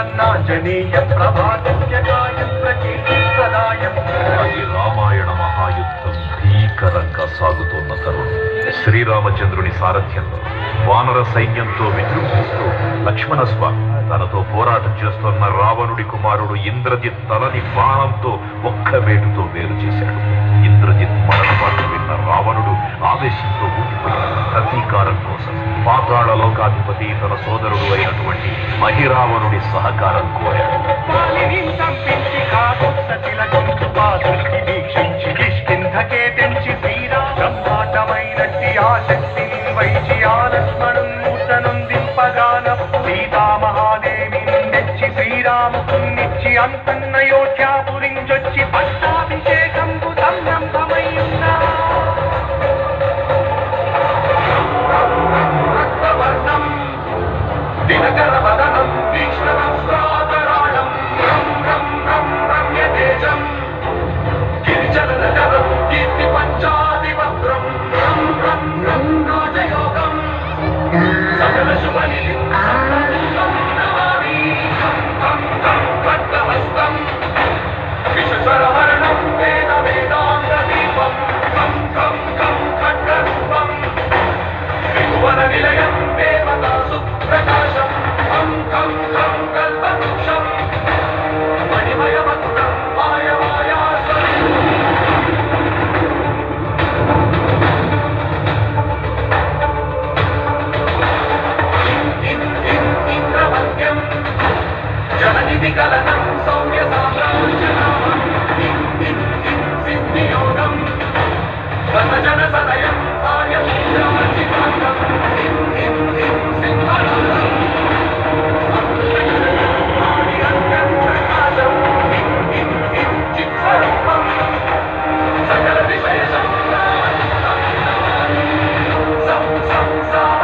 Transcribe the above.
तन्नाञ्जनेय प्रभातुल्यकायं प्रकीर्तिप्रदायं అది రామాయణ మహాయుద్ధం భీకరంగా సాగుతున్న తరుణం. శ్రీరామచంద్రుని సారథ్యంలో వానర సైన్యంతో విజృంభిస్తూ లక్ష్మణస్వామి తనతో పోరాటం చేస్తున్న రావణుడి కుమారుడు ఇంద్రజిత్ తలని బాణంతో ఒక్క వేటుతో వేరు చేశాడు. ఇంద్రజిత్ మరణ వార్త విన్న రావణుడు ఆవేశంతో ఊగిపోయాడు. ప్రతీకారం కోసం పాతాళ లోకాధిపతి తన సోదరుడు అయినటువంటి మహిరావణుడి సహకారం కోరాడు. శ్రీరామునిచ్చి అంతన్నయోధ్యాపురించొచ్చి పట్టాభిషేకం సంరంభమయ్యున్నా రక్తవర్ణం దినకరవదనం తీక్ష్ణవస్త్రాకరాళం రం రం రం రమ్యతేజం గిరిజలనకరం కీర్తి పంచాదివక్రం రం రం రం రాజయోగం సకల శుభనిధి విశ్వరహరణం వేద వేదాంత దీపం కం కం కం ఖడ్గరూపం త్రిభువన నిలయం దేవతా సుప్రకాశం కం కం కం కల్పవృక్షం మణిమయమకుటం మాయమాయాస్వరం ఇంద్రవద్యం జననిధి కలనం సౌమ్య సామ్రాజ్యనామం సిద్ధియోగం జన సదయం కార్యపూజార్చితాంగం సింహనాదం ప్రకాశం చిత్స్వరూపం సకల విషయ సంసార